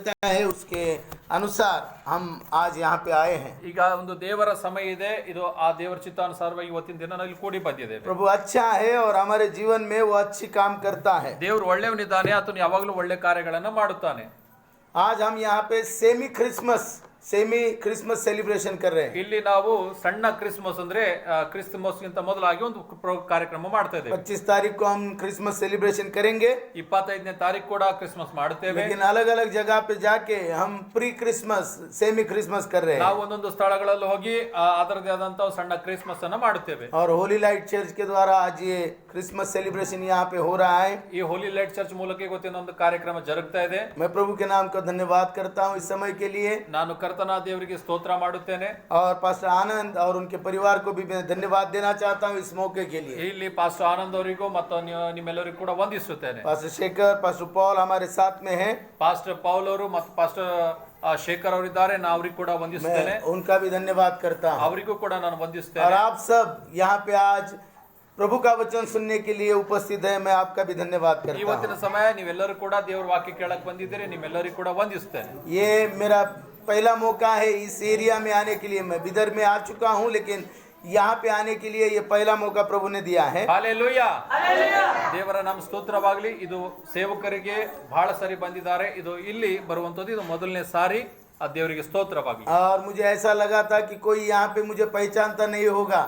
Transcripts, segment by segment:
देता है उसके अनुसार हम आज यहाँ पे आए हैं। ಈಗ ಒಂದು ದೇವರ ಸಮಯ ಇದೆ, ಇದು ಆ ದೇವರ ಚಿತ್ತಾನುಸಾರವಾಗಿ ಇವತ್ತಿನ ದಿನ ನಾವು ಇಲ್ಲಿ ಕೂಡಿ ಬಂದಿದ್ದೇವೆ. प्रभु अच्छा है और हमारे जीवन में वो अच्छी काम करता है. ದೇವರು ಒಳ್ಳೆಯವನಿದ್ದಾನೆ, ಆತನು ಯಾವಾಗಲೂ ಒಳ್ಳೆ ಕಾರ್ಯಗಳನ್ನು ಮಾಡುತ್ತಾನೆ. आज हम यहाँ पे सेमी क्रिसमस सेलिब्रेशन कर रहे हैं. ಇಲ್ಲಿ ನಾವು ಸಣ್ಣ ಕ್ರಿಸ್ಮಸ್ ಅಂದ್ರೆ ಕ್ರಿಸ್ಮಸ್ ಗಿಂತ ಮೊದಲಾಗಿ ಒಂದು ಕಾರ್ಯಕ್ರಮ ಮಾಡ್ತಾ ಇದ್ದೇವೆ. 25 तारीख को हम क्रिसमस सेलिब्रेशन करेंगे. 25ನೇ ತಾರೀಕು ಕೂಡ ಕ್ರಿಸ್ಮಸ್ ಮಾಡುತ್ತೇವೆ. लेकिन अलग अलग जगह पे जाके हम प्री क्रिसमस सेमी क्रिसमस कर रहे हैं. ನಾವು ಒಂದೊಂದು ಸ್ಥಳಗಳಲ್ಲಿ ಹೋಗಿ ಅದರದೇ ಆದಂತ ಸಣ್ಣ ಕ್ರಿಸ್ಮಸ್ ಅನ್ನು ಮಾಡುತ್ತೇವೆ. और होली लाइट चर्च के द्वारा आज ये क्रिसमस सेलिब्रेशन यहाँ पे हो रहा है. ಈ ಹೋಲಿ ಲೈಟ್ ಚರ್ಚ್ ಮೂಲಕ ಇವತ್ತಿನ ಒಂದು ಕಾರ್ಯಕ್ರಮ ಜರುಗ್ತಾ ಇದೆ. मैं प्रभु के नाम का धन्यवाद करता हूँ इस समय के लिए. ನಾನು ಕರ್ತನ ದೇವರಿಗೆ ಸ್ತೋತ್ರ ಮಾಡುತ್ತೇನೆ. और पास्टर आनंद और उनके परिवार को भी मैं धन्यवाद देना चाहता हूँ इस मौके के लिए. ಇಲ್ಲಿ ಪಾಸ್ಟರ್ ಆನಂದ್ ಅವರಿಗೂ ಮತ್ತು ನಿಮ್ಮೆಲ್ಲರಿಗೂ ಕೂಡ ವಂದಿಸುತ್ತೇನೆ. पास्टर शेखर, पास्टर पॉल हमारे साथ में हैं. ಪಾಸ್ಟರ್ ಪೌಲ್ ಅವರು ಮತ್ತು ಪಾಸ್ಟರ್ ಶೇಖರ್ ಅವರಿದ್ದಾರೆ, ನಾನು ಅವರಿಗೆ ಕೂಡ ವಂದಿಸುತ್ತೇನೆ. उनका भी धन्यवाद करता हूँ. ಅವರಿಗೂ ಕೂಡ ನಾನು ವಂದಿಸುತ್ತೇನೆ. और आप सब यहाँ पे आज प्रभु का वचन सुनने के लिए उपस्थित है, मैं आपका भी धन्यवाद करता हूँ. ಇವತ್ತಿನ ಸಮಯ ನೀವೆಲ್ಲರೂ ಕೂಡ ದೇವರ ವಾಕ್ಯ ಕೇಳಕ್ಕೆ ಬಂದಿದ್ದೀರಿ, ನಿಮ್ಮೆಲ್ಲರಿಗೂ ಕೂಡ ವಂದಿಸುತ್ತೇನೆ. ये मेरा पहला मौका है इस एरिया में आने के लिए. मैं बिदर में आ चुका हूँ, लेकिन यहाँ पे आने के लिए ये पहला मौका प्रभु ने दिया है. ಹಾಲೆಲೂಯಾ, ದೇವರ ನಾಮ ಸ್ತೋತ್ರವಾಗಲಿ. ಇದು ಸೇವಕರಿಗೆ ಬಹಳ ಸಾರಿ ಬಂದಿದ್ದಾರೆ, ಇದು ಇಲ್ಲಿ ಬರುವಂತದ್ದು ಇದು ಮೊದಲನೇ ಸಾರಿ. ಆ ದೇವರಿಗೆ ಸ್ತೋತ್ರವಾಗಲಿ. और मुझे ऐसा लगा था कि कोई यहाँ पे मुझे पहचानता नहीं होगा.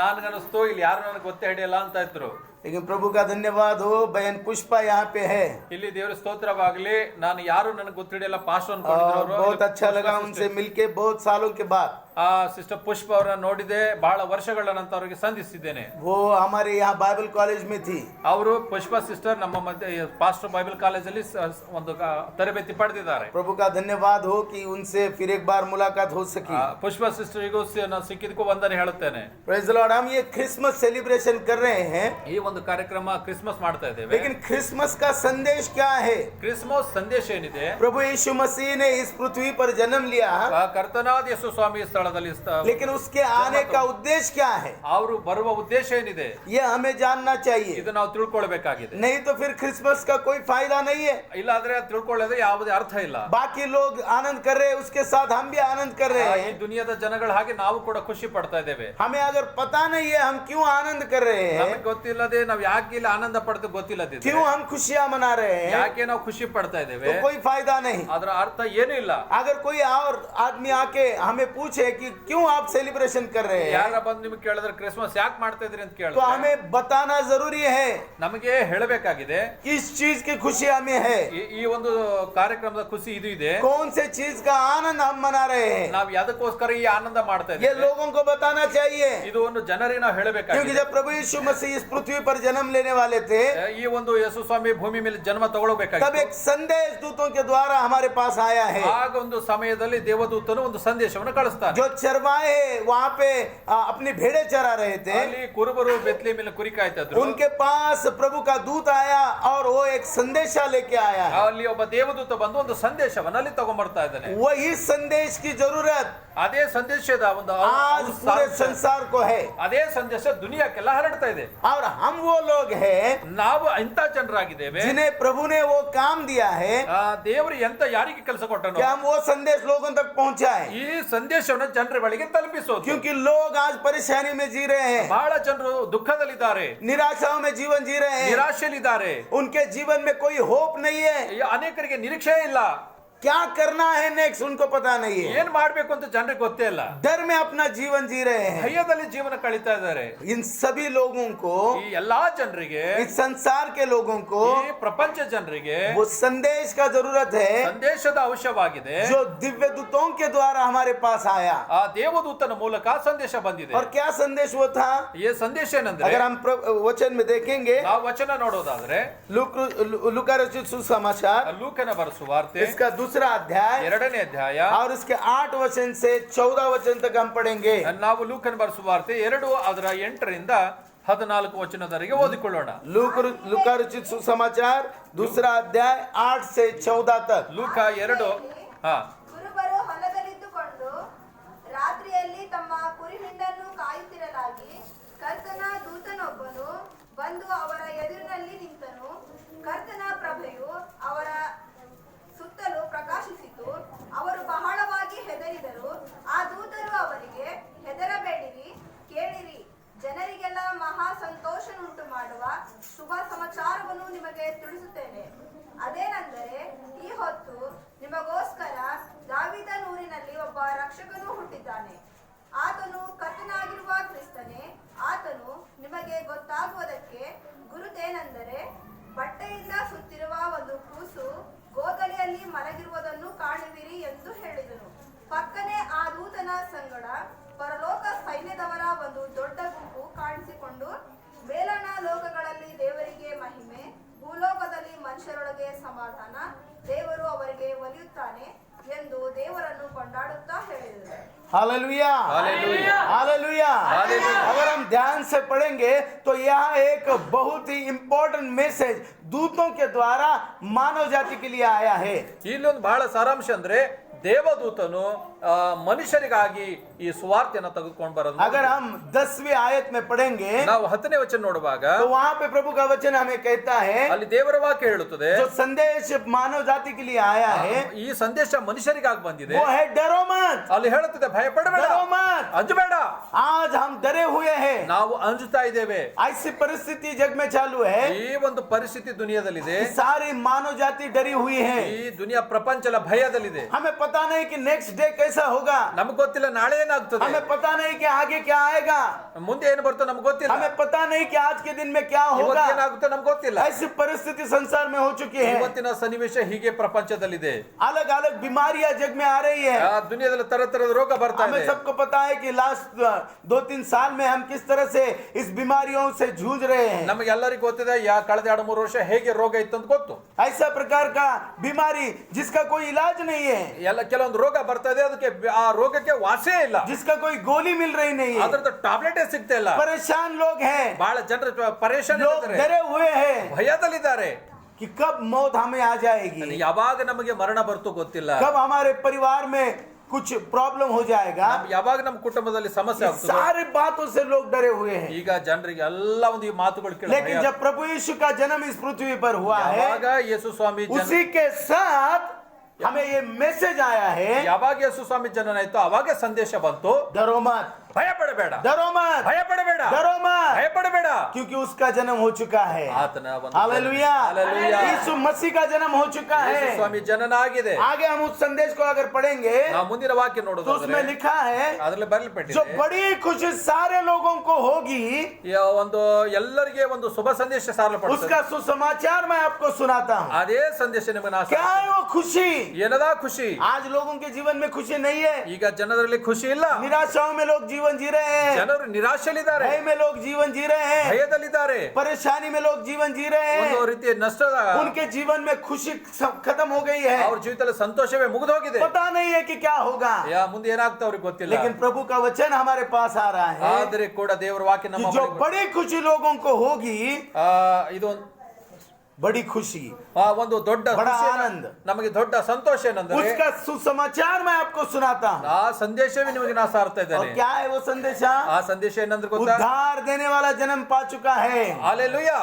ನನಗನ್ನಿಸ್ತು ಇಲ್ಲಿ ಯಾರು ನನಗೆ ಗೊತ್ತೇ ಹಿಡಿಯಲ್ಲ ಅಂತ ಇದ್ರು. लेकिन प्रभु का धन्यवाद हो, बहन पुष्पा यहाँ पे है. ಇಲ್ಲಿ ದೇವರ ಸ್ತೋತ್ರವಾಗಲಿ. ನಾನು ಯಾರು ನನಗೆ ಗೊತ್ತಿಡಿಯಲ್ಲ ಪಾಸ್ಟರ್ बहुत अच्छा लगा उनसे मिलके बहुत सालों के बाद. ಸಿಸ್ಟರ್ ಪುಷ್ಪ ಅವರನ್ನ ನೋಡಿದೆ, ಬಹಳ ವರ್ಷಗಳ ನಂತರ ಅವರಿಗೆ ಸಂಧಿಸಿದ್ದೇನೆ. वो हमारे यहाँ बाइबल कॉलेज में थी. ಅವರು ಪುಷ್ಪ ಸಿಸ್ಟರ್ ನಮ್ಮ ಮಧ್ಯ ಪಾಸ್ಟರ್ ಬೈಬಲ್ ಕಾಲೇಜಲ್ಲಿ ಒಂದು ತರಬೇತಿ ಪಡೆದಿದ್ದಾರೆ. प्रभु का धन्यवाद हो कि उनसे फिर एक बार मुलाकात हो सकी. ಪುಷ್ಪ ಸಿಸ್ಟರ್ಗೂ ಸಿಕ್ಕಿದಕ್ಕೂ ವಂದನೆ ಹೇಳುತ್ತೇನೆ. Praise the Lord. हम ये क्रिसमस सेलिब्रेशन कर रहे हैं. ಈ ಒಂದು ಕಾರ್ಯಕ್ರಮ ಕ್ರಿಸ್ಮಸ್ ಮಾಡ್ತಾ ಇದ್ದೇವೆ. लेकिन क्रिसमस का संदेश क्या है? ಕ್ರಿಸ್ಮಸ್ ಸಂದೇಶ ಏನಿದೆ? प्रभु यीशु मसीह ने इस पृथ्वी पर जन्म लिया, ಕರ್ತನಾದ ಯೇಸು ಸ್ವಾಮಿ ಸ್ಥಳದಲ್ಲಿ. लेकिन उसके आने का उद्देश्य क्या है? ಅವರು ಬರುವ ಉದ್ದೇಶ ಏನಿದೆ? ये हमें जानना चाहिए. ಇದು ನಾವು ತಿಳ್ಕೊಳ್ಬೇಕಾಗಿದೆ. नहीं तो फिर क्रिसमस का कोई फायदा नहीं है. ಇಲ್ಲಾದ್ರೆ ತಿಳ್ಕೊಳ್ಳೋದು ಯಾವುದೇ ಅರ್ಥ ಇಲ್ಲ. बाकी लोग आनंद कर रहे हैं, उसके साथ हम भी आनंद कर रहे ಈ हैं. ದುನಿಯಾದ ಜನಗಳ ಹಾಗೆ ನಾವು ಕೂಡ ಖುಷಿ ಪಡ್ತಾ ಇದ್ದೇವೆ. हमें अगर पता नहीं है हम क्यों आनंद कर रहे हैं, ನಮಗೆ ಗೊತ್ತಿಲ್ಲದೆ ನಾವು ಯಾಕೆ ಇಲ್ಲಿ ಆನಂದ ಪಡ್ತಾ ಗೊತ್ತಿಲ್ಲದಿದ್ರೆ क्यों हम खुशियां मना रहे हैं, ಯಾಕೆ ನಾವು ಖುಷಿ ಪಡ್ತಾ ಇದ್ದೇವೆ, तो कोई फायदा नहीं. ಅದರ ಅರ್ಥ ಏನೂ ಇಲ್ಲ. अगर कोई और आदमी आके हमें पूछे कि क्यों आप सेलिब्रेशन कर रहे हैं, ಯಾರ ಬಂದು ನಿಮಗೆ ಕೇಳಿದ್ರೆ ಕ್ರಿಸ್ಮಸ್ ಯಾಕೆ ಮಾಡ್ತಾ ಇದ್ರಿ ಅಂತ तो ಕೇಳಿದ್ರೆ हमें बताना जरूरी है. ನಮಗೆ ಹೇಳಬೇಕಾಗಿದೆ किस चीज की खुशी हमें है, ಈ ಒಂದು ಕಾರ್ಯಕ್ರಮದ ಖುಷಿ ಇದು ಇದೆ. कौन से चीज का आनंद हम मना रहे हैं, ನಾವು ಯಾದಕ್ಕೋಸ್ಕರ ಈ ಆನಂದ ಮಾಡ್ತಾ ये ಇದ್ದೇವೆ. लोगों को बताना चाहिए. ಇದು ಒಂದು ಜನರಿಗೆ ನಾವು क्योंकि ಹೇಳಬೇಕಾಗಿದೆ. जब प्रभु यीशु मसीह इस पृथ्वी पर जन्म लेने वाले थे, ಈ ಒಂದು ಯೇಸು ಸ್ವಾಮಿ ಭೂಮಿ ಮೇಲೆ ಜನ್ಮ तब ತಗೊಳ್ಳಬೇಕಾಗಿದೆ. एक संदेश दूतों के द्वारा हमारे पास आया है. ಆಗ ಒಂದು ಸಮಯದಲ್ಲಿ ದೇವದೂತನು ಒಂದು ಸಂದೇಶವನ್ನು ಕಳಿಸ್ತಾನೆ. जो चरवाहे वहाँ पे अपनी भेड़े चरा रहे थे, ಅಲ್ಲಿ ಕುರುಬರು ಬೆತ್ಲೆ ಮೇಲೆ ಕುರಿ ಕಾಯ್ತಾ ಇದ್ರು. उनके पास प्रभु का दूत आया और वो एक संदेशा लेके आया है. ಅಲ್ಲಿ ಒಬ್ಬ ದೇವದೂತ ಬಂದು ಒಂದು ಸಂದೇಶವನ್ನು ಅಲ್ಲಿ ತಗೊಂಡ್ಬರ್ತಾ ಇದ್ದಾನೆ. वही संदेश की जरूरत ಅದೇ ಸಂದೇಶದ ಒಂದು आज पूरे संसार को है. ಅದೇ ಸಂದೇಶ ದುನಿಯಾಕ್ಕೆಲ್ಲ ಹರಡ್ತಾ ಇದೆ. और हम वो लोग हैं ನಾವು ಇಂಥ ಜನರಾಗಿದ್ದೇವೆ जिन्हें प्रभु ने वो काम दिया है ದೇವರು ಎಂತ ಯಾರಿಗೆ ಕೆಲಸ ಕೊಟ್ಟನು कि हम वो संदेश लोगों तक पहुंचाएं. ಈ ಸಂದೇಶವನ್ನು ಜನರ ಬಳಿಗೆ ತಲುಪಿಸೋದು. क्योंकि लोग आज परेशानी में जी रहे हैं, ಬಹಳ ಜನರು ದುಃಖದಲ್ಲಿದ್ದಾರೆ, निराशाओं में जीवन जी रहे हैं, ನಿರಾಶೆಯಲ್ಲಿದ್ದಾರೆ. उनके जीवन में कोई होप नहीं है. ಅನೇಕರಿಗೆ ನಿರೀಕ್ಷೆ ಇಲ್ಲ. क्या करना है नेक्स्ट उनको पता नहीं है. ಏನ್ ಮಾಡ್ಬೇಕು ಅಂತ ಜನರಿಗೆ ಗೊತ್ತೇ ಇಲ್ಲ. डर में अपना जीवन जी रहे हैं. ಭಯದಲ್ಲಿ ಜೀವನ ಕಳೀತಾ ಇದ್ದಾರೆ. इन सभी लोगों को, ಈ ಎಲ್ಲಾ ಜನರಿಗೆ, इस संसार के लोगों को ಈ ಪ್ರಪಂಚ ಜನರಿಗೆ वो संदेश का जरूरत है ಸಂದೇಶದ ಅವಶ್ಯವಾಗಿದೆ. जो दिव्य दूतों के द्वारा हमारे पास आया. ಆ ದೇವದೂತನ ಮೂಲಕ ಸಂದೇಶ ಬಂದಿದೆ. और क्या संदेश वो था? ಈ ಸಂದೇಶ ಏನಂದ್ರೆ, अगर हम वचन में देखेंगे, ನಾವು ವಚನ ನೋಡೋದಾದ್ರೆ लूका रचित सुसमाचार ಲೂಕನ ಬರೆಸುವಾರ್ತೆ इसका दूसरा अध्याय 2ನೇ ಅಧ್ಯಾಯ और उसके 8 वचन से 14 वचन तक हम पढ़ेंगे. ನಾವು ಲೂಕನ ಬರೆಸುವಾರ್ತೆ 2 ಅದರ 8ರಿಂದ 14 ವಚನದವರೆಗೆ ಓದಿಕೊಳ್ಳೋಣ. लूका रचित सुसमाचार दूसरा अध्याय 8 से 14 तक. ಲೂಕ 2 ಕುರುಬರು ಹೊಲದಲ್ಲಿದ್ದುಕೊಂಡು ರಾತ್ರಿಯಲ್ಲಿ ತಮ್ಮ ಕುರಿ ಹಿಂಡನ್ನು ಕಾಯುತ್ತಿರಲಾಗಿ ಕರ್ತನ ದೂತನೊಬ್ಬನು ಬಂದು ಅವರ ಎದುರಿನಲ್ಲಿ ನಿಂತನು. ಕರ್ತನ ಪ್ರಭೆಯು ಅವರ ಸುತ್ತಲೂ ಪ್ರಕಾಶಿಸಿತು. ಮಾಡಿದ್ದಾನೆ ಎಂದು ದೇವರನ್ನು ಕೊಂಡಾಡುತ್ತಾ ಹೇಳಿದರು. Hallelujah, hallelujah, hallelujah. हालेलुया। अगर हम ध्यान से पढ़ेंगे तो यहाँ एक बहुत ही इंपॉर्टेंट मैसेज दूतों के द्वारा मानव जाति के लिए आया है। ಇಲ್ಲೊಂದು ಬಹಳ ಸಾರಾಂಶ ಅಂದ್ರೆ ದೇವದೂತನು ಮನುಷ್ಯರಿಗಾಗಿ ಈ ಸುವಾರ್ತೆಯನ್ನು ತೆಗೆದುಕೊಂಡು ಬರೋದು. अगर हम 10वीं आयत में पढ़ेंगे ನಾವು 10ನೇ ವಚನ ನೋಡುವಾಗ तो वहाँ पे प्रभु का वचन हमें कहता है ಅಲ್ಲಿ ದೇವರ ವಾಕ್ಯ ಹೇಳುತ್ತದೆ, जो संदेश मानव जाति के लिए आया है ಈ ಸಂದೇಶ ಮನುಷ್ಯರಿಗಾಗಿ ಬಂದಿದೆ. वो है डरो मत, ಅಲ್ಲಿ ಹೇಳುತ್ತದೆ ಭಯಪಡಬೇಡ, डरो मत। ಅಂಜಬೇಡ. आज हम डरे हुए हैं, ನಾವು ಅಂಜುತ್ತಾ ಇದ್ದೇವೆ. ऐसी परिस्थिति जग में चालू है ಈ ಒಂದು ಪರಿಸ್ಥಿತಿ ದುನಿಯಾದಲ್ಲಿದೆ. कि सारी मानव जाति डरी हुई है। ಈ ದುನಿಯಾ ಪ್ರಪಂಚ ಎಲ್ಲ ಭಯದಲ್ಲಿದೆ. हमें पता नहीं कि नेक्स्ट डे कैसा होगा, ನಮ್ಗೆ ಗೊತ್ತಿಲ್ಲ ನಾಳೆ ಏನಾಗ್ತದೆ, हमें पता नहीं कि आगे क्या आएगा, ಮುಂದೆ ಏನು ಬರ್ತದೆ ನಮ್ಗೆ ಗೊತ್ತಿಲ್ಲ, हमें पता नहीं कि आज के दिन में क्या ಇವತ್ತು होगा। ಏನಾಗುತ್ತೆ ನಮ್ಗೆ ಗೊತ್ತಿಲ್ಲ. ऐसी परिस्थिति संसार में हो चुकी है। ಇವತ್ತಿನ ಸನ್ನಿವೇಶ ಹೀಗೆ ಪ್ರಪಂಚದಲ್ಲಿದೆ. अलग अलग बीमारियां जग में आ रही है। ಆ ದುನಿಯಾದಲ್ಲಿ ತರ ತರದ ರೋಗ ಬರ್ತಾ हमें ಇದೆ. सबको पता है कि लास्ट 2-3 साल में हम किस तरह से इस बीमारियों से जूझ रहे हैं। ನಮಗೆಲ್ಲರಿಗೂ ಗೊತ್ತಿದೆ ಕಳೆದ 2-3 ವರ್ಷ ಹೇಗೆ ರೋಗ ಇತ್ತು ಅಂತ ಗೊತ್ತು. ऐसा प्रकार का बीमारी जिसका कोई इलाज नहीं है, ಎಲ್ಲ ಕೆಲವೊಂದು ರೋಗ ಬರ್ತಾ ಇದೆ, ಅದಕ್ಕೆ ಆ ರೋಗಕ್ಕೆ ವಾಸೇ ಇಲ್ಲ, जिसका कोई गोली मिल रही नहीं है। ಅದ್ರದ್ದು ಟಾಬ್ಲೆಟೇ ಸಿಗ್ತಾ ಇಲ್ಲ. परेशान लोग हैं, ಬಹಳ ಜನರು ಪರೇಶಾನ್ लोग ಇದ್ದಾರೆ, डरे हुए हैं ಭಯದಲ್ಲಿದ್ದಾರೆ. कि कब मौत हमें आ जाएगी, ಯಾವಾಗ ನಮಗೆ ಮರಣ ಬರ್ತೋ ಗೊತ್ತಿಲ್ಲ, कब हमारे परिवार में कुछ प्रॉब्लम हो जाएगा। ಯಾವಾಗ ನಮ್ಮ ಕುಟುಂಬದಲ್ಲಿ ಸಮಸ್ಯೆ इस ಆಗ್ತದೆ. सारी बातों से लोग डरे हुए हैं। ಈಗ ಜನರಿಗೆ ಎಲ್ಲ ಒಂದು ಈ ಮಾತುಗಳು लेकिन जब प्रभु यीशु का जन्म इस पृथ्वी पर हुआ है, ಯಾವಾಗ ಯೇಸು ಸ್ವಾಮಿ उसी के साथ हमें ये मैसेज आया है, ಯಾವಾಗ ಯೇಸು ಸ್ವಾಮಿ ಜನನ ಆಯ್ತು ಅವಾಗ ಸಂದೇಶ ಬಂತು, डरो मत, ಭಯಪಡಬೇಡ, डरो मत, ಭಯಪಡಬೇಡ, डरो मत, ಭಯಪಡಬೇಡ, क्योंकि उसका जन्म हो चुका है। ಆತನ ಒಂದು हालेलुया, हालेलुया, यीशु मसीह का जन्म हो चुका ಯೇಸು है। ಸ್ವಾಮಿ ಜನನ ಆಗಿದೆ. आगे हम उस संदेश को अगर पढ़ेंगे ನಾವು ಮುಂದಿನ ವಾಕ್ಯ तो ನೋಡೋದಾದ್ರೆ उसमें लिखा है ಅದರಲ್ಲಿ जो ಬರೆಯಲ್ಪಟ್ಟಿದೆ, बड़ी खुशी सारे लोगों को होगी, ಒಂದು ಎಲ್ಲರಿಗೆ ಒಂದು ಶುಭ ಸಂದೇಶ ಸಾರಲ್ಪಡುತ್ತದೆ. उसका सुसमाचार मैं आपको सुनाता हूँ। ಅದೇ ಸಂದೇಶ ನಿಮಗೆ ನಾ क्या है वो खुशी? ಏನದ ಖುಷಿ? आज लोगों के जीवन में खुशी नहीं है, ಈಗ ಜನರಲ್ಲಿ ಖುಷಿ ಇಲ್ಲ, निराशाओं में लोग जीवन जी रहे हैं, ಜನರು ನಿರಾಶೆಯಲ್ಲಿದ್ದಾರೆ, भय में लोग जीवन जी रहे हैं, ಭಯದಲ್ಲಿದ್ದಾರೆ, परेशानी में लोग जीवन जी रहे ಒಂದು हैं, ರೀತಿಯ ನಷ್ಟದ उनके जीवन में खुशी खत्म हो गई है। ಅವ್ರ ಜೀವಿತದಲ್ಲಿ ಸಂತೋಷವೇ ಮುಗಿದು ಹೋಗಿದೆ. पता नहीं है कि क्या होगा, ಮುಂದೆ ಏನಾಗ್ತಾ ಅವ್ರಿಗೆ ಗೊತ್ತಿಲ್ಲ. लेकिन प्रभु का वचन हमारे पास आ रहा है ಆದ್ರೆ ಕೂಡ ದೇವರ ವಾಕ್ಯ कि ನಮ್ಮ जो ಬಳಿಗೆ बड़ी खुशी लोगों को होगी, ಇದು बड़ी खुशी, ಒಂದು ದೊಡ್ಡ ಬಡ ಖುಷಿ, ಆನಂದ. ನಮಗೆ ದೊಡ್ಡ ಸಂತೋಷ ಏನಂದ್ರೆ उसका सुसमाचार मैं आपको सुनाता हूँ। ಆ ಸಂದೇಶವೇ ನಿಮಗೆ ನಾ ಸಾರ್ತಾ और ಇದ್ದೇನೆ. क्या है वो संदेश? ಆ ಸಂದೇಶ ಏನಂದ್ರೆ ಗೊತ್ತಾ? उद्धार देने वाला जन्म पा चुका है, ಹಾಲೆಲೂಯಾ,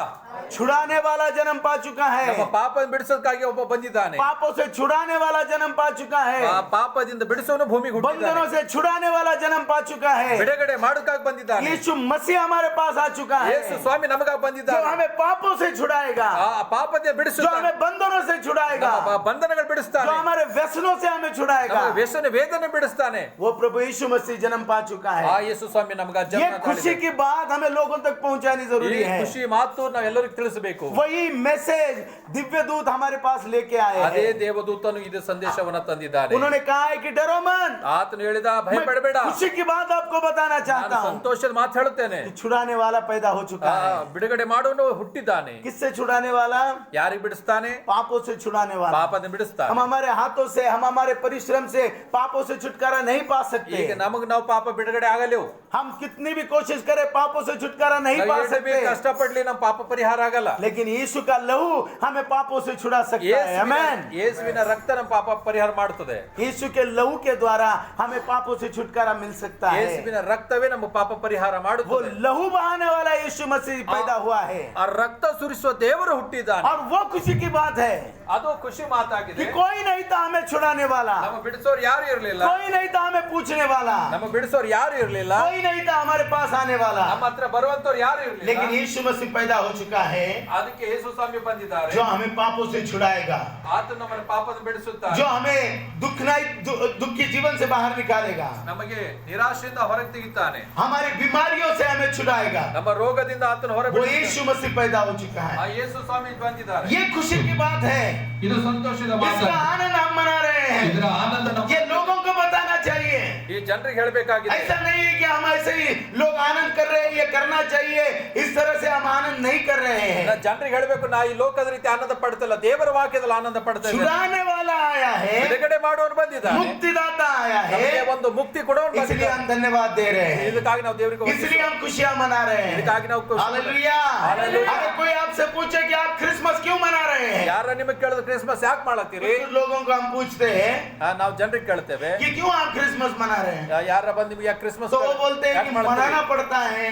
छुड़ाने वाला जन्म पा चुका है, ನಮ್ಮ ಪಾಪ ಬಿಡಿಸೋದಕ್ಕಾಗಿ ಒಬ್ಬ ಬಂದಿದ್ದಾನೆ. पापों से छुड़ाने वाला जन्म पा चुका है, ಆ ಪಾಪದಿಂದ ಬಿಡಿಸೋನು ಭೂಮಿಗೆ ಹುಟ್ಟಿದ್ದಾನೆ, बंधनों से छुड़ाने वाला जन्म पा चुका है। ಬಿಡುಗಡೆ ಮಾಡೋದಕ್ಕಾಗಿ ಬಂದಿದ್ದಾನೆ. यीशु मसीह हमारे पास आ चुका है, ಯೇಸು ಸ್ವಾಮಿ ನಮಗಾಗಿ जो ಬಂದಿದ್ದಾನೆ. हमें पापों से छुड़ाएगा, ಆ ಪಾಪದಿಂದ जो ಬಿಡಿಸುತ್ತಾನೆ, हमें बंधनों से छुड़ाएगा, ನಮ್ಮ ಬಂಧನಗಳು जो ಬಿಡಿಸ್ತಾನೆ, हमारे व्यसनों से हमें छुड़ाएगा। ನಮ್ಮ ವ್ಯಸನ ವೇದನೆ ಬಿಡಿಸ್ತಾನೆ. वो प्रभु यीशु मसीह जन्म पा चुका ಆ है। ಯೇಸು ಸ್ವಾಮಿ ನಮಗ ये ಜನ್ಮ खुशी ತಾಳಿದೆ. की बात हमें लोगों तक पहुंचानी ಈ जरूरी है। ಖುಷಿ ಮಾತು ನಾವೆಲ್ಲರಿಗೂ ತಿಳಿಸಬೇಕು. वही मैसेज दिव्य दूत हमारे पास लेके आए ಅದೇ हैं। ದೇವದೂತನು ಇದು ಸಂದೇಶವನ್ನ ತಂದಿದ್ದಾನೆ. उन्होंने कहा है कि डरो मत, ಆತನು ಹೇಳಿದ ಭಯಪಡಬೇಡ, मैं खुशी की बात आपको बताना चाहता ನಾನು हूँ ಸಂತೋಷದ ಮಾತು ಹೇಳುತ್ತೇನೆ. कि छुड़ाने वाला पैदा हो चुका है। ಬಿಡುಗಡೆ ಮಾಡೋನು ಹುಟ್ಟಿದ್ದಾನೆ. किससे छुड़ाने वाला? ಯಾರಿಗೆ ಬಿಡಿಸ್ತಾನೆ? पापों से छुड़ाने वाला। ಪಾಪದಿಂದ ಬಿಡಿಸ್ತಾನೆ. हम हमारे हाथों से, हम हमारे परिश्रम से पापों से छुटकारा नहीं पा सकते। ಈಗ ನಮಗ್ ನಾವು ಪಾಪ ಬಿಡುಗಡೆ ಆಗಲೇವು. हम कितनी भी कोशिश करें पापों से छुटकारा नहीं पा ಎಷ್ಟು ಬಿ सकते, ಕಷ್ಟ ಪಡ್ಲಿ ನಮ್ಮ ಪಾಪ ಪರಿಹಾರ ಆಗಲ್ಲ. लेकिन यीशु का लहू हमें पापों से छुड़ा सकता है। आमेन। ಯೇಸುವಿನ ರಕ್ತ ನಮ್ಮ ಪಾಪ ಪರಿಹಾರ ಮಾಡುತ್ತದೆ. यीशु के लहू के द्वारा हमें पापों से छुटकारा मिल सकता है। ಯೇಸುವಿನ ರಕ್ತವೇ ನಮ್ಮ ಪಾಪ ಪರಿಹಾರ वो ಮಾಡುತ್ತದೆ. लहू बहाने वाला यीशु मसीह पैदा हुआ है, ಆ ರಕ್ತ ಸುರಿಸುವ ದೇವರು ಹುಟ್ಟಿದ್ದಾನೆ. और वो खुशी की बात है ಅದು ಖುಷಿ ಮಾತಾಗಿದೆ. कि कोई नहीं था हमें छुड़ाने वाला, ನಮ್ಮ ಬಿಡಿಸೋರು ಯಾರು ಇರಲಿಲ್ಲ, कोई नहीं था हमें पूछने वाला, ನಮ್ಮ बिडिसोರು ಯಾರು ಇರಲಿಲ್ಲ, कोई नहीं था हमारे पास आने वाला, ನಮ್ಮ ಹತ್ರ ಬರುವಂತವ್ರು ಯಾರು लेकिन ಇರಲಿಲ್ಲ. यीशु मसीह पैदा हो चुका है ಅದಕ್ಕೆ ಯೇಸು ಸ್ವಾಮಿ ಬಂದಿದ್ದಾರೆ. जो हमें पापों से छुड़ाएगा, ಆತನು ನಮ್ಮನ್ನು ಪಾಪದಿಂದ ಬಿಡಿಸುತ್ತಾನೆ, जो हमें दुख की जीवन से बाहर निकालेगा, ನಮಗೆ ನಿರಾಶೆಯಿಂದ ಹೊರಗೆ ತೆಗಿತಾನೆ, हमारी बीमारियों से हमें छुड़ाएगा। ನಮ್ಮ ರೋಗದಿಂದ ಆತನು ಹೊರಗೆ वो ಬಿಡಿಸುತ್ತಾನೆ. यीशु मसीह पैदा हो चुका ಆ है। ಯೇಸು ಸ್ವಾಮಿ ಬಂದಿದ್ದಾರೆ. ये खुशी की बात है, ಇದು ಸಂತೋಷದ इसका ಮಾತು. आनंद हम मना रहे हैं। ಇದರ ಆನಂದ ನಮ್ಮ ये लोगों को बताना चाहिए। ಈ ಜನರಿಗೆ ಹೇಳಬೇಕಾಗಿದೆ. ऐसा नहीं है कि हम ऐसे ही लोग आनंद कर रहे हैं, ये करना चाहिए, इस तरह से हम आनंद नहीं कर रहे हैं। ಜನರಿಗೆ ಹೇಳಬೇಕು, ನಾ ಈ ಲೋಕದ ರೀತಿ ಆನಂದ ಪಡ್ತಿಲ್ಲ, ದೇವರ ವಾಕ್ಯದಲ್ಲಿ ಆನಂದ ಪಡ್ತಾ ಇದ್ದೇನೆ. छुड़ाने वाला आया है, ಬಿಡುಗಡೆ ಮಾಡುವವನು ಬಂದಿದ್ದಾನೆ, मुक्तिदाता आया है, ನಮಗೆ ಒಂದು ಮುಕ್ತಿ ಕೊಡುವವನು इसलिए ಬಂದಿದ್ದಾನೆ. हम धन्यवाद दे रहे हैं, ಇದಕ್ಕಾಗಿ ನಾವು ದೇವರಿಗೆ इसलिए हम खुशियां मना रहे हैं। ಇದಕ್ಕಾಗಿ ನಾವು हालेलुया। हालेलुया। अगर कोई आपसे पूछे कि आप क्रिसमस क्यों मना रहे हैं, ಯಾರ ನಿಮಗೆ ಕೇಳಿದ್ರು ಕ್ರಿಸ್ಮಸ್ ಯಾಕೆ ಮಾಡತ್ತೀರಿ, कुछ लोगों को हम पूछते हैं ನಾವು ಜನರಿಗೆ ಕೇಳ್ತೇವೆ, कि क्यों आप क्रिसमस मना रहे हैं, ಯಾರ ಬಂದು ನಿಮಗೆ ಯಾಕೆ ಕ್ರಿಸ್ಮಸ್ तो वो बोलते हैं कि मनाना पड़ता है।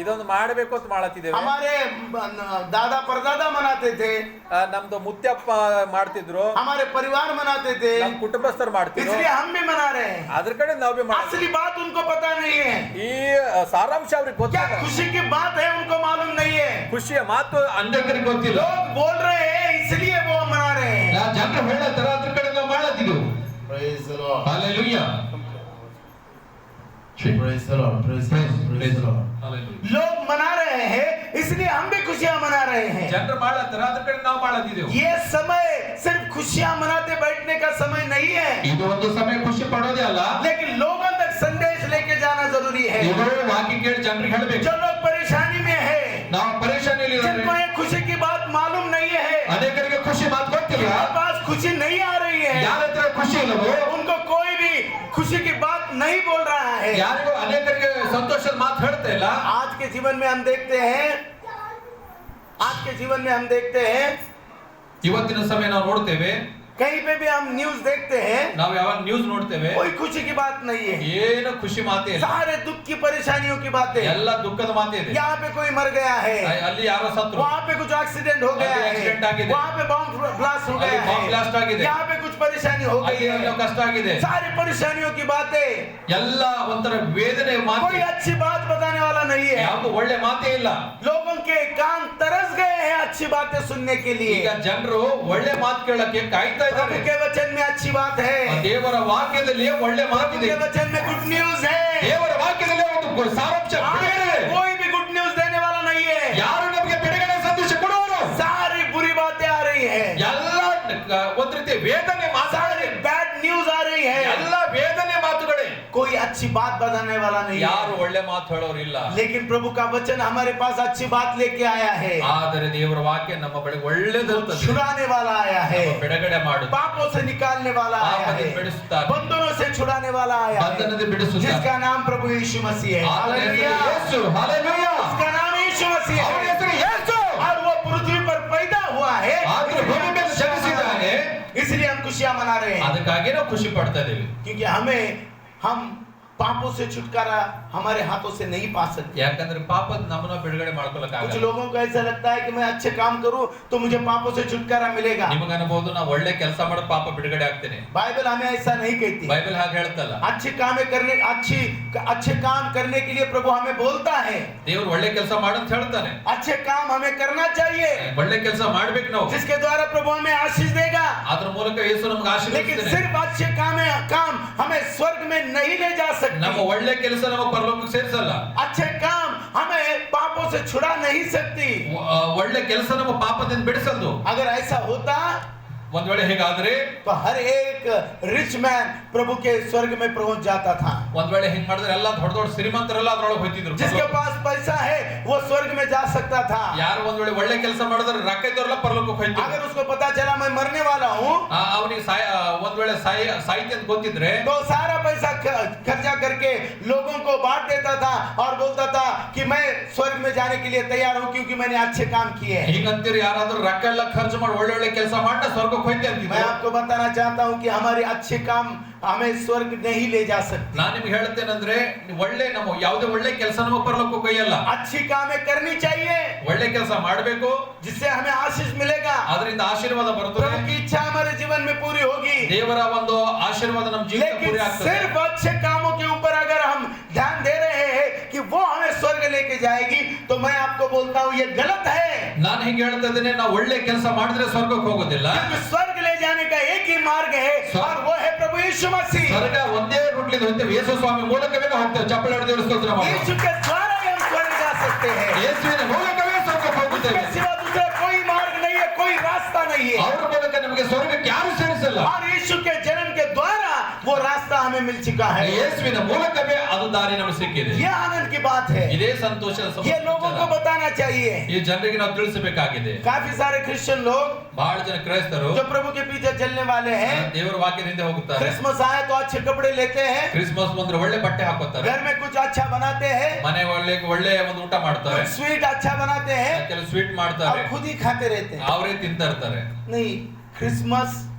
ಇದೊಂದು ಮಾಡಬೇಕು ಅಂತ ಮಾಡತ್ತಿದ್ದೇವೆ. हमारे दादा परदादा मनाते थे, ನಮ್ದು ಮುತ್ಯಪ್ಪ ಮಾಡ್ತಿದ್ರು, हमारे परिवार मनाते थे, ನಮ್ಮ ಕುಟುಂಬಸ್ಥರು ಮಾಡ್ತಿದ್ರು, इसलिए हम भी मना रहे हैं। ಅದ್ರ ಕಡೆ ನಾವು ಬಿ असली बात उनको पता नहीं है, ಈ ಸಾರಾಂಶ ಅವ್ರಿಗೆ क्या ಗೊತ್ತಿಲ್ಲ, खुशी की बात है उनको मालूम नहीं है। ಖುಷಿಯ ಮಾತು ಅನ್ಯಕರಿಗೆ ಗೊತ್ತಿಲ್ಲ. लोग बोल रहे हैं इसलिए वो मना रहे हैं। ಜನರು ಹೇಳತ್ತರ ಅದ್ರ ಕಡೆ ನಾವು ಮಾಡತ್ತಿದ್ದು. Praise the Lord. Hallelujah. Praise the Lord. Praise the Lord. Hallelujah. लोग मना रहे हैं, इसलिए हम भी खुशियां मना रहे हैं। ಜನರು ಮಾಡತ್ತರ ಅದ್ರ ಕಡೆ ನಾವು ಮಾಡತ್ತಿದ್ದೆವು. ये समय सिर्फ खुशियां मनाते बैठने का समय नहीं है, ಇದು ಒಂದು ಸಮಯ ಖುಷಿ ಪಡೋದೇ ಅಲ್ಲ, लेकिन लोगों तक संदेश लेके जाना जरूरी है। ಇದು ವಾಕ್ಯ ಕೇಳಿ ಜನರಿಗೆ ಹೇಳಬೇಕು. जो लोग परेशानी में है, ನಾವು ಪರೇಶಾನಿಯಲ್ಲಿ जिनको ये खुशी की बात मालूम नहीं है, ಅನೇಕರಿಗೆ ಖುಷಿ ಮಾತು ಗೊತ್ತಿಲ್ಲ, जिनके पास खुशी नहीं आ रही है, ಯಾರ ಹತ್ರ ಖುಷಿ ಇಲ್ಲವೋ उनको कोई भी खुशी की बात नहीं बोल रहा है। ಯಾರಿಗೂ ಅನೇಕರಿಗೆ ಸಂತೋಷದ ಮಾತು ಹೇಳ್ತಾ ಇಲ್ಲ. आज के जीवन में हम देखते हैं, आज के जीवन में हम देखते हैं, ಇವತ್ತಿನ ಸಮಯ ನಾವು ನೋಡ್ತೇವೆ, कहीं पे भी हम न्यूज देखते हैं, ನಾವು ಯಾವಾಗ ನ್ಯೂಸ್ ನೋಡ್ತೇವೆ, कोई खुशी की बात नहीं है, ಏನು ಖುಷಿ ಮಾತೇ ಇಲ್ಲ, सारे दुख की परेशानियों की बातें। ಎಲ್ಲ ದುಃಖದ ಮಾತೇ ಇದೆ. यहाँ पे कोई मर गया है, ಅಲ್ಲಿ ಯಾರೋ ಸತ್ರು, वहाँ पे कुछ एक्सीडेंट हो गया ಅಲ್ಲಿ है, accident ಆಗಿದೆ, वहाँ पे बॉम्ब ब्लास्ट हो ಅಲ್ಲಿ गया ಬಾಂಬ್ ಬ್ಲಾಸ್ಟ್ है, ಆಗಿದೆ, यहाँ पे कुछ परेशानी हो गई ಅಲ್ಲಿ ಏನೋ है, ಕಷ್ಟ ಆಗಿದೆ, सारी परेशानियों की बातें। ಎಲ್ಲ ಒಂಥರ ವೇದನೆ ಮಾತು, कोई अच्छी बात बताने वाला नहीं है, ಯಾವುದು ಒಳ್ಳೆ ಮಾತೇ ಇಲ್ಲ. लोगों के कान तरस गए हैं अच्छी बातें सुनने के लिए। ಈಗ ಜನರು ಒಳ್ಳೆ ಮಾತು ಕೇಳಕ್ಕೆ ಕಾಯ್ತಾ प्रभु ಇದ್ದಾರೆ. के वचन में अच्छी बात है, ದೇವರ ವಾಕ್ಯದಲ್ಲಿ ಒಳ್ಳೆ प्रभु ಮಾತಿದೆ, के वचन में गुड न्यूज है। ದೇವರ ವಾಕ್ಯದಲ್ಲಿ ಒಂದು ಸಾರಾಂಶ ಬಿಡುಗಡೆ ಇದೆ. कोई भी गुड न्यूज देने वाला नहीं है, ಯಾರು ನಮಗೆ ಬಿಡುಗಡೆ ಸಂದೇಶ ಕೊಡುವರು, सारी बुरी बातें आ रही है, ಎಲ್ಲ ಒಂದ್ ರೀತಿ ವೇದನೆ ಮಾತಾಡಿ, सारी बैड न्यूज आ रही है, ಎಲ್ಲ ವೇದನೆ ಮಾತುಗಳೇ, कोई अच्छी बात बताने वाला नहीं ಯಾರು है। ಒಳ್ಳೆ ಮಾತು ಹೇಳೋರು ಇಲ್ಲ. लेकिन प्रभु का वचन हमारे पास अच्छी बात लेके आया है, ಆದರೆ ದೇವರ ವಾಕ್ಯ ನಮ್ಮ ಬಳಿ ಒಳ್ಳೆದಿರುತ್ತದೆ, छुड़ाने वाला आया है, ನಮ್ಮ ಬಿಡುಗಡೆ ಮಾಡುತ್ತೆ, पापों से निकालने वाला आया है, ಪಾಪದಿಂದ ಬಿಡಿಸುತ್ತಾರೆ, बंधनों से छुड़ाने वाला आया है, ಬಂಧನದಿಂದ ಬಿಡಿಸುತ್ತಾರೆ. जिसका नाम प्रभु यीशु मसीह है। ಆತನ ಹೆಸರು हालेलुया। ಯೇಸು. ಹಾಲೆಲೂಯಾ. उसका नाम यीशु मसीह ಅವನ है, ಹೆಸರು ಯೇಸು. और वो पृथ्वी पर पैदा हुआ है, ಆತನು ಭೂಮಿ ಮೇಲೆ ಜನಿಸಿದ್ದಾನೆ, इसलिए हम खुशियां मना रहे हैं, ಅದಕ್ಕಾಗಿ ನಾವು ಖುಷಿ ಪಡ್ತಾ ಇದ್ದೀವಿ. क्योंकि हम पापों से छुटकारा हमारे हाथों से नहीं पा सकते। ಯಾಕಂದ್ರೆ ಪಾಪದ ನಮ್ಮನ್ನ ಬಿಡುಗಡೆ कुछ ಮಾಡ್ಕೊಳ್ಳೋಕ್ಕಾಗಲ್ಲ. लोगों को ऐसा लगता है कि मैं अच्छे काम करूं तो मुझे पापों से छुटकारा मिलेगा। ನಿಮಗೆ ಅನ್ಬೋದು ನಾವು ಒಳ್ಳೆ ಕೆಲಸ ಮಾಡಿ ಪಾಪ ಬಿಡುಗಡೆ ಆಗ್ತೇನೆ. बाइबल हमें ऐसा नहीं कहती। ಬೈಬಲ್ ಹಾಗೆ ಹೇಳ್ತಲ್ಲ. अच्छे काम करने के लिए प्रभु हमें बोलता है, ದೇವರು ಒಳ್ಳೆ ಕೆಲಸ ಮಾಡು ಅಂತ ಹೇಳ್ತಾನೆ. अच्छे काम हमें करना चाहिए, ಒಳ್ಳೆ ಕೆಲಸ ಮಾಡ್ಬೇಕು ನಾವು, जिसके द्वारा प्रभु हमें आशीष देगा। ಅದ್ರ ಮೂಲಕ ಯೇಸು ನಮಗೆ लेकिन ಆಶೀರ್ವದಿಸ್ತಾನೆ. सिर्फ अच्छे काम हमें स्वर्ग में नहीं ले जा ನಮ್ಮ सकते। ಒಳ್ಳೆ ಕೆಲಸ ನಮ್ಮ ಪರಲೋಕಕ್ಕೆ ಸೇರಿಸಲ್ಲ. अच्छे काम हमें पापों से छुड़ा नहीं सकती। ಒಳ್ಳೆ ಕೆಲಸ ನಮ್ಮ ಪಾಪದಿಂದ ಬಿಡಿಸಲ್ದು. अगर ऐसा होता ಒಂದ್ ವೇಳೆ ಹೇಗಾದ್ರೆ तो हर एक रिच मैन प्रभु के स्वर्ग में पहुंच जाता था। ಒಂದ್ ವೇಳೆ ಹಿಂಗ್ ಮಾಡಿದ್ರೆ ಎಲ್ಲ ದೊಡ್ಡ ದೊಡ್ಡ ಶ್ರೀಮಂತರೆಲ್ಲ ಅದ್ರೊಳಗೆ ಹೋಗ್ತಿದ್ರು. जिसके पास पैसा है वो स्वर्ग में जा सकता था। ಯಾರು ಒಂದ್ ವೇಳೆ ಒಳ್ಳೆ ಕೆಲಸ ಮಾಡಿದ್ರೆ ರೊಕ್ಕ ಇದ್ದವರೆಲ್ಲ ಪರಲೋಕಕ್ಕೆ ಹೋಗ್ತಿದ್ರು. अगर उसको पता चला मैं मरने वाला हूँ ಅವನಿಗೆ ಒಂದ್ ವೇಳೆ ಸಾಹಿತ್ಯ ಅಂತ ಗೊತ್ತಿದ್ರೆ तो सारा पैसा खर्चा करके लोगों को बांट देता था और बोलता था कि मैं स्वर्ग में जाने के लिए तैयार हूँ क्योंकि मैंने अच्छे काम किए हैं। ಹೀಗಂತೀರಿ ಯಾರಾದ್ರೂ ರೊಕ್ಕ ಎಲ್ಲ ಖರ್ಚು ಮಾಡಿ ಒಳ್ಳೆ ಕೆಲಸ ಮಾಡಿ ಸ್ವರ್ಗಕ್ಕೆ ಹೋಗ್ತಿ ಅಂತಿದ್ರು. मैं आपको बताना चाहता हूँ कि हमारे अच्छे काम हमें स्वर्ग नहीं ले जा सकते। ನಾನು ನಿಮ್ಗೆ ಹೇಳ್ತೇನೆಂದ್ರೆ ಒಳ್ಳೆ ನಮ್ಮ ಯಾವುದೇ ಒಳ್ಳೆ ಕೆಲಸ ನಮ್ಮ ಪರಲೋಕಕ್ಕೆ ಕೊಯ್ಯಲ್ಲ. अच्छी कामें करनी चाहिए ಒಳ್ಳೆ ಕೆಲಸ ಮಾಡಬೇಕು, जिससे हमें आशीष मिलेगा। ಅದರಿಂದ ಆಶೀರ್ವಾದ ಬರುತ್ತದೆ, प्रभु की इच्छा हमारे जीवन में पूरी होगी। ದೇವರ ಒಂದು ಆಶೀರ್ವಾದ ನಮ್ಮ ಜೀವಿತ लेकिन ಪೂರಿ ಆಗ್ತದೆ. सिर्फ अच्छे कामों के ऊपर अगर हम ध्यान दे रहे हैं कि वो हमें स्वर्ग लेके जाएगी तो मैं आपको बोलता हूँ ये गलत है। ನಾನು ಹಿಂಗೆ ಹೇಳ್ತಾ ಇದ್ದೇನೆ, ನಾವು ಒಳ್ಳೆ ಕೆಲಸ ಮಾಡಿದ್ರೆ ಸ್ವರ್ಗಕ್ಕೆ ಹೋಗೋದಿಲ್ಲ. क्योंकि स्वर्ग ले जाने का एक ही मार्ग है और वो है प्रभु यीशु मसीह। ಸ್ವರ್ಗ ಒಂದೇ ರೂಟ್ಲಿಂದ ಹೋಗ್ತೇವೆ, ಯೇಸು ಸ್ವಾಮಿ ಮೂಲಕವೇ ನಾವು ಹೋಗ್ತೇವೆ. ಚಪ್ಪಲಿ ಹೊಡೆದು ದೇವರ ಸ್ತೋತ್ರ ಮಾಡೋಣ. यीशु के द्वारा ही हम स्वर्ग जा सकते हैं। ಯೇಸುವಿನ ಮೂಲಕವೇ ಸ್ವರ್ಗಕ್ಕೆ ಹೋಗುತ್ತೇವೆ. इसके सिवा दूसरा कोई मार्ग नहीं है, कोई रास्ता नहीं है। ಅವರ ಮೂಲಕ ನಮಗೆ ಸ್ವರ್ಗಕ್ಕೆ ಯಾರು ಸೇರಿಸಲ್ಲ. और यीशु के जन्म के द्वारा वो रास्ता हमें मिल चुका है। ಯೇಸುವಿನ ಮೂಲಕವೇ ಅದು ದಾರಿ ನಮಗೆ ಸಿಕ್ಕಿದೆ. ये आनंद की बात है। ಇದೇ ಸಂತೋಷದ ये लोगों को बताना चाहिए। ಈ ಜನರಿಗೆ ನಾವು ತಿಳಿಸಬೇಕಾಗಿದೆ. काफी सारे क्रिश्चियन लोग ಬಹಳ ಜನ ಕ್ರೈಸ್ತರು जो प्रभु के पीछे चलने वाले हैं, ದೇವರ ವಾಕ್ಯದಿಂದ ಹೋಗುತ್ತಾರೆ. क्रिसमस आए तो अच्छे कपड़े लेते हैं, ಕ್ರಿಸ್ಮಸ್ ಬಂದ್ರೆ ಒಳ್ಳೆ ಬಟ್ಟೆ ಹಾಕೋತಾರೆ, घर में कुछ अच्छा बनाते हैं, ಮನೆ ಒಳ್ಳೆ ಒಂದು ಊಟ ಮಾಡ್ತಾರೆ, कुछ स्वीट अच्छा बनाते हैं ಕೆಲವು ಸ್ವೀಟ್ और ಮಾಡ್ತಾರೆ, खुद ही खाते रहते हैं। ಅವರೇ ತಿಂತಾ ಇರ್ತಾರೆ. नहीं, क्रिसमस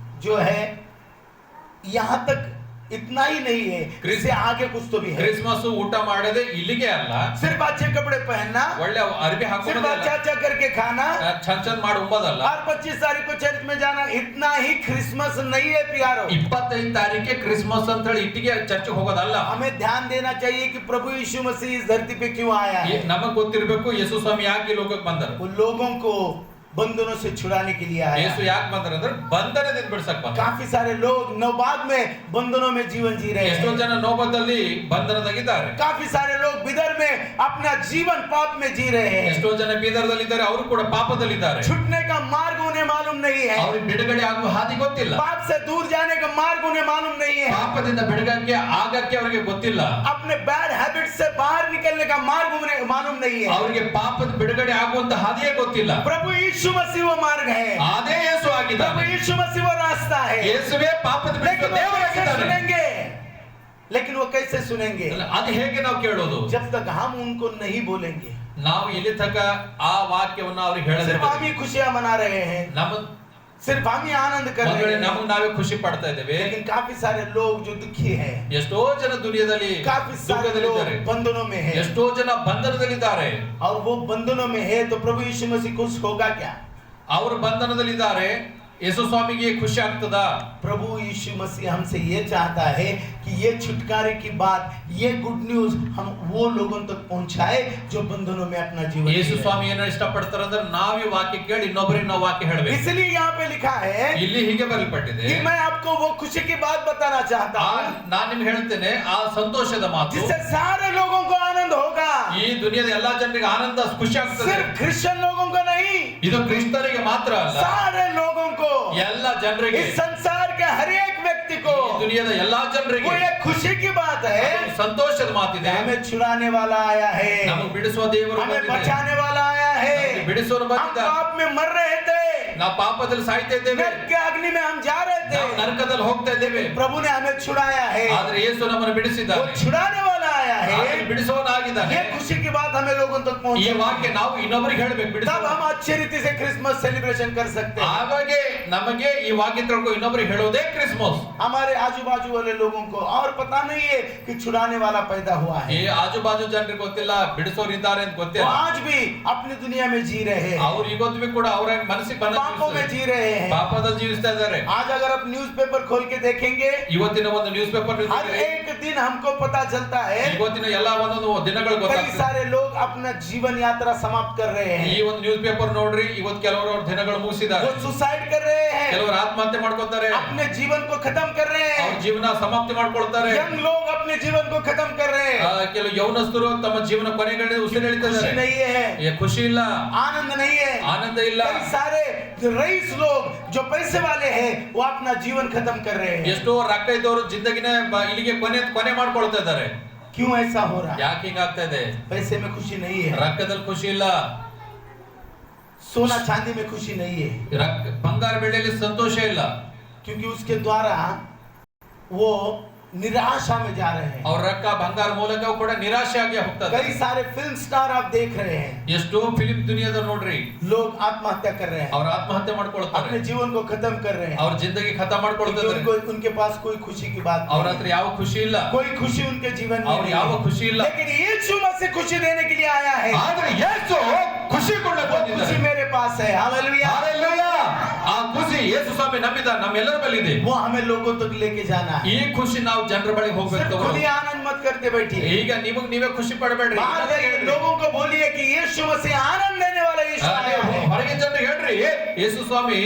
जो है यहाँ तक इतना ही नहीं है, इससे आगे कुछ तो भी है। ಕ್ರಿಸ್ಮಸ್ ಊಟ ಮಾಡೋದೇ ಇಲ್ಲಿಗೆ ಅಲ್ಲ, सिर्फ अच्छे कपड़े पहनना, ಒಳ್ಳೆ ಅರ್ಬಿ सिर्फ ಹಾಕೋದಲ್ಲ, अच्छा अच्छा करके खाना ಚಂದ ಮಾಡಿ ಉಂಬೋದಲ್ಲ. और 25 तारीख को चर्च में जाना, इतना ही क्रिसमस नहीं है प्यारो। 25 तारीಖೆ ಕ್ರಿಸ್ಮಸ್ ಅಂತ ಹೇಳಿ ಇಟ್ಟಿಗೆ ಚರ್ಚ್ ಹೋಗೋದಲ್ಲ. हमें ध्यान देना चाहिए कि प्रभु यीशु मसीह इस धरती पे क्यों आया है। ನಮಗ್ ಗೊತ್ತಿರಬೇಕು ಯೇಸು ಸ್ವಾಮಿ ಯಾಕೆ ಈ ಲೋಕಕ್ಕೆ ಬಂದರು. वो लोगों को बंधनों से छुड़ाने के लिए आया ಯೇಸು है। ಯಾಕೆ ಬಂದರು ಅಂದ್ರೆ ಬಂಧನದಿಂದ ಬಿಡಿಸಕ್ ಬಂದ. काफी सारे लोग नवबाद में बंधनों में जीवन जी रहे ಎಷ್ಟೋ हैं। ಜನ ನೋಬದಲ್ಲಿ ಬಂಧನದಾಗಿದ್ದಾರೆ. काफी सारे लोग बिदर में अपना जीवन पाप में जी रहे हैं। ಎಷ್ಟೋ ಜನ ಬೀದರ್ದಲ್ಲಿದ್ದಾರೆ, ಅವರು ಕೂಡ ಪಾಪದಲ್ಲಿದ್ದಾರೆ. छूटने का मार्ग उन्हें मालूम नहीं है, ಅವ್ರಿಗೆ ಬಿಡುಗಡೆ ಆಗುವ ಹಾದಿ ಗೊತ್ತಿಲ್ಲ. पाप से दूर जाने का मार्ग उन्हें मालूम नहीं है, ಪಾಪದಿಂದ ಬಿಡುಗಡೆ ಆಗಕ್ಕೆ ಅವರಿಗೆ ಗೊತ್ತಿಲ್ಲ. अपने बैड हैबिट से बाहर निकलने का मार्ग उन्हें मालूम नहीं है। ಅವರಿಗೆ ಪಾಪದ ಬಿಡುಗಡೆ ಆಗುವಂತ ಹಾದಿಯೇ ಗೊತ್ತಿಲ್ಲ. प्रभु यीशु मसीह वो मार्ग है, ಅದೇ ಯೇಸು प्रभु ಆಗಿದ್ದಾನೆ. यीशु मसीह वो रास्ता है। ಯೇಸುವೇ ಪಾಪದ लेकिन ಬಿಡುಗಡೆ वो कैसे ದೇವರಾಗಿದ್ದಾನೆ. सुनेंगे? लेकिन वो कैसे सुनेंगे? ಅದು ಹೇಗೆ ನಾವು ಕೇಳೋದು? जब तक हम उनको नहीं बोलेंगे। ನಾವು ಇಲ್ಲಿ ತನಕ ಆ ವಾಕ್ಯವನ್ನು ಅವ್ರಿಗೆ ಹೇಳದೆ सिर्फ हम ही खुशियां मना रहे हैं, ನಮ್ಮ सिर्फ हम ही आनंद कर रहे हैं, ನಮಗೆ ನಾವೇ ಖುಷಿ ಪಡ್ತಾ ಇದ್ದೇವೆ. लेकिन काफी सारे लोग जो दुखी हैं, ಎಷ್ಟೋ ಜನ ದುನಿಯಾದಲ್ಲಿ काफी सारे लोग ದುಃಖದಲ್ಲಿದ್ದಾರೆ, बंधनों में हैं, ಎಷ್ಟೋ ಜನ ಬಂಧನದಲ್ಲಿದ್ದಾರೆ. और वो बंधनों में है तो प्रभु यीशु मसीह खुश होगा क्या? ಅವರು ಬಂಧನದಲ್ಲಿದ್ದಾರೆ, ಯೇಸು ಸ್ವಾಮಿಗೆ ಖುಷಿ ಆಗ್ತದಾ? प्रभु यीशु मसीह हमसे ये चाहता है कि ये छुटकारे की बात, ये गुड न्यूज हम वो लोगों तक पहुंचाए जो बंधनों में अपना जीवन ಯೇಸು जी रहे ಸ್ವಾಮಿ ಏನೋ ಇಷ್ಟಪಡ್ತಾರೆ ಅಂದ್ರೆ ನಾವೇ ವಾಕ್ಯ ಕೇಳಿ ಇನ್ನೊಬ್ಬರಿಗೆ ನಾವು ವಾಕ್ಯ हैं। ಹೇಳಬೇಕು. इसलिए यहाँ पे लिखा है ಇಲ್ಲಿ ಹೀಗೆ ಬರೆಯಲ್ಪಟ್ಟಿದೆ, कि मैं आपको वो खुशी की बात बताना चाहता हूँ ನಾನು ನಿಮ್ಗೆ ಹೇಳ್ತೇನೆ ಆ ಸಂತೋಷದ ಮಾತು. जिससे सारे लोगों को आनंद होगा, ಈ ದುನಿಯಾದ ಎಲ್ಲಾ ಜನರಿಗೆ ಆನಂದ ಖುಷಿ ಆಗ್ತದೆ. सिर्फ क्रिश्चियन लोगों को नहीं, ಇದು ಕ್ರಿಸ್ತರಿಗೆ ಮಾತ್ರ ಅಲ್ಲ, सारे लोगों को, ಎಲ್ಲ ಜನರಿಗೆ, इस संसार के हर एक व्यक्ति को ಈ ದುನಿಯಾದ ಎಲ್ಲಾ ಜನರಿಗೆ वो एक खुशी की बात है। ಅದು ಸಂತೋಷದ ಮಾತಿದೆ. हमें छुड़ाने वाला आया है, ನಮಗೆ ಬಿಡಿಸುವ ದೇವರು हमें ಬಂದಿದ್ದಾರೆ. बचाने वाला आया है। ನಮಗೆ ಬಿಡಿಸೋರು हम ಬಂದಿದ್ದಾರೆ. पाप में मर रहे थे, ನಾವು ಪಾಪದಲ್ಲಿ ಸಾಯ್ತಾ ಇದ್ದೇವೆ, नरक के अग्नि में हम जा रहे ನಾವು थे, ನರಕದಲ್ಲಿ ಹೋಗ್ತಾ ಇದ್ದೇವೆ. प्रभु ने हमें छुड़ाया है, ಆದ್ರೆ ಯೇಸು ನಮ್ಮನ್ನು वो ಬಿಡಿಸಿದ್ದಾನೆ, छुड़ाने वाला आया ಆತನು है। ಬಿಡಿಸುವವನಾಗಿದ್ದಾನೆ. ये खुशी की बात हमें लोगों तक ಈ पहुंचे, ವಾಕ್ಯ ನಾವು ಇನ್ನೊಬ್ಬರಿಗೆ ಹೇಳಬೇಕು, तब ಬಿಡಿಸುವ. हम अच्छे रीति से क्रिसमस सेलिब्रेशन कर सकते हैं। ಆವಾಗೆ ನಮಗೆ ಈ ವಾಕ್ಯ ತಿಳ್ಕೊ ಇನ್ನೊಬ್ಬರಿಗೆ ಹೇಳೋದೇ ಕ್ರಿಸ್ಮಸ್. हमारे आजू बाजू वाले लोगों को और पता नहीं है कि छुड़ाने वाला पैदा हुआ ಈ है, ಆಜು ಬಾಜು ಜನರಿಗೆ ಗೊತ್ತಿಲ್ಲ ಬಿಡಿಸೋರು ಇದ್ದಾರೆ ಅಂತ वो ಗೊತ್ತಿಲ್ಲ. आज भी अपनी दुनिया में जी रहे हैं, ಅವ್ರು ಇವತ್ತು भी ಕೂಡ ಅವರ ಮನಸ್ಸಿಗೆ ಬಂದ पापों में जी रहे हैं। ಪಾಪದಲ್ಲಿ ಜೀವಿಸ್ತಾ ಇದ್ದಾರೆ. आज अगर आप न्यूज़पेपर खोल के देखेंगे, ಇವತ್ತಿನ ಒಂದು ನ್ಯೂಸ್ ಪೇಪರ್ हर एक दिन हमको पता चलता है ಇವತ್ತಿನ ಎಲ್ಲ ಒಂದೊಂದು ದಿನಗಳು कई ಗೊತ್ತಾಗ್ತದೆ. सारे लोग अपना जीवन यात्रा समाप्त कर रहे ಈ हैं, ಒಂದು ನ್ಯೂಸ್ ಪೇಪರ್ ನೋಡ್ರಿ, ಇವತ್ತು ಕೆಲವರು ಅವ್ರ ದಿನಗಳು ಮುಗಿಸಿದ್ದಾರೆ, वो सुसाइड कर रहे हैं, ಕೆಲವರು ಆತ್ಮಹತ್ಯೆ ಮಾಡ್ಕೊತಾರೆ, अपने जीवन को खत्म कर रहे ಅವ್ರ हैं, ಜೀವನ ಸಮಾಪ್ತಿ ಮಾಡ್ಕೊಳ್ತಾರೆ. यंग लोग अपने जीवन को खत्म कर रहे हैं। ಕೆಲವು ಯೌನಸ್ಥರು ತಮ್ಮ ಜೀವನ ಕೊನೆಗಡೆ ಉಸಿರು खुशी ಎಳಿತಿದ್ದಾರೆ. नहीं है, ಖುಷಿ ಇಲ್ಲ, आनंद नहीं है। ಆನಂದ ಇಲ್ಲ. कई सारे जो रईस लोग जो पैसे वाले हैं वो अपना जीवन खत्म कर रहे हैं। ಎಷ್ಟೋ ರೊಕ್ಕ ಇದ್ದವರು ಜಿಂದಗಿನೇ ಇಲ್ಲಿಗೆ ಕೊನೆ ಮಾಡ್ಕೊಳ್ತಾ ಇದ್ದಾರೆ. क्यों ऐसा हो रहा है? ಯಾಕೆ ಹಿಂಗಾಗ್ತಾ ಇದೆ? पैसे में खुशी नहीं है, ರೊಕ್ಕದಲ್ಲಿ ಖುಷಿ ಇಲ್ಲ, सोना चांदी में खुशी नहीं है, ಬಂಗಾರ ಬೆಳ್ಳಿಯಲ್ಲಿ ಸಂತೋಷ ಇಲ್ಲ. क्योंकि उसके द्वारा वो निराशा में जा रहे हैं। ಅವ್ರ ರೊಕ್ಕ ಬಂಗಾರ ಮೂಲಕ ಕೂಡ ನಿರಾಶೆಯಾಗಿ ಹೋಗ್ತಾರೆ. कई सारे फिल्म स्टार आप देख रहे हैं, ಎಷ್ಟೋ ಫಿಲಿಂ ದುನಿಯಾದ ನೋಡ್ರಿ, लोग आत्महत्या कर रहे हैं, ಅವ್ರ ಆತ್ಮಹತ್ಯೆ ಮಾಡ್ಕೊಳ್ತಾರೆ, अपने जीवन को खत्म कर रहे हैं, ಅವ್ರ ಜಿಂದಗಿ ಖತಮ್ ಮಾಡ್ಕೊಳ್ತಾರೆ. क्योंकि उनके पास कोई खुशी की बात ಅವ್ರ नहीं ಹತ್ರ है, ಯಾವ ಖುಷಿ ಇಲ್ಲ, कोई खुशी उनके जीवन में ಅವ್ರ नहीं ಯಾವ है। ಖುಷಿ ಇಲ್ಲ. लेकिन यीशु मसीह खुशी देने के लिए आया है, ಆದ್ರೆ ಯೇಸು ಖುಷಿ ಕೊಡಕ್ಕೆ वो खुशी ಬಂದಿದ್ದಾರೆ. मेरे पास है, हालेलुया। ಹಾಲೆಲೂಯಾ. ಆ ಖುಷಿ ಯೇಸು ಸ್ವಾಮಿ ನಂಬಿದ ನಮ್ಮೆಲ್ಲರ ಬಳಿ ಇದೆ. वो हमें लोगों तक लेके जाना है। ಈ ಖುಷಿ ನಾವು ಜನರ ಬಳಿ सिर्फ ಹೋಗ್ಬೇಕು. खुद ही आनंद मत करते बैठिए, ಈಗ ನಿಮಗ್ ನೀವೇ ಖುಷಿ ಪಡಬೇಡ್ರಿ. बाहर जाइए, लोगों को बोलिए कि यीशु मसीह आनंद देने वाला संदेश आया है। ಹೊರಗಿನ ಜನರಿಗೆ ಹೇಳ್ರಿ ಯೇಸು ಸ್ವಾಮಿ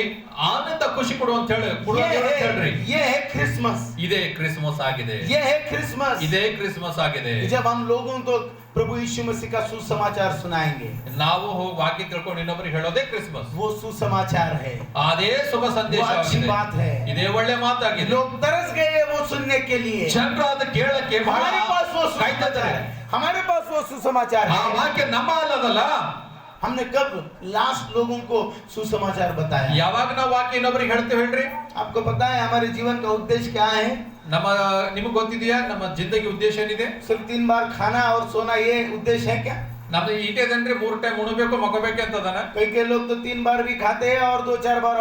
ಆನಂದ ಖುಷಿ ಕೊಡು ಅಂತ ಹೇಳಿ ಹೇಳ್ರಿ. ये है क्रिसमस, ಇದೇ ಕ್ರಿಸ್ಮಸ್ ಆಗಿದೆ, ये है क्रिसमस। ಇದೇ ಕ್ರಿಸ್ಮಸ್ ಆಗಿದೆ. जब हम लोगों को प्रभु यीशु मसीह का सुसमाचार सुनाएंगे, ನಾವು ಹೋಗಿ ವಾಕ್ಯ ತಿಳ್ಕೊಂಡು ಇನ್ನೊಬ್ಬರಿಗೆ ಹೇಳೋದೇ ಕ್ರಿಸ್ಮಸ್. वो सुसमाचार है, ಅದೇ ಶುಭ ಸಂದೇಶ वो अच्छी ಆಗಿದೆ. बात है। ಇದೇ ಒಳ್ಳೆ ಮಾತಾಗಿದೆ. लोग तरस गए वो सुनने के लिए। ಜನರು ಅದು ಕೇಳಕ್ಕೆ ಬಹಳ हमारे पास वो ಕಾಯ್ತಾ सुसमाचार ಇದ್ದಾರೆ. है, हमारे पास वो सुसमाचार ಆ है। ವಾಕ್ಯ ನಮ್ಮ ಅಲ್ಲದಲ್ಲ. हमने कब लास्ट लोगों को सुसमाचार बताया? ಯಾವಾಗ ನಾವು ವಾಕ್ಯ ಇನ್ನೊಬ್ಬರಿಗೆ ಹೇಳ್ತೇವೆ ಹೇಳ್ರಿ? आपको पता है हमारे जीवन का उद्देश्य क्या है? ನಿಮಗೆ ಗೊತ್ತಿದೆಯಾ ನಮ್ಮ ಜಿಂದಗಿ ಉದ್ದೇಶ ಏನಿದೆ? सिर्फ 3 बार खाना और सोना, ये उद्देश्य है क्या? ನಮ್ದು ಈಟೇದಂದ್ರೆ 3 ಟೈಮ್ ಉಣಬೇಕು ಮಗೋಬೇಕು ಅಂತದನ. कई लोग तो 3 बार भी खाते हैं और 2-4 बार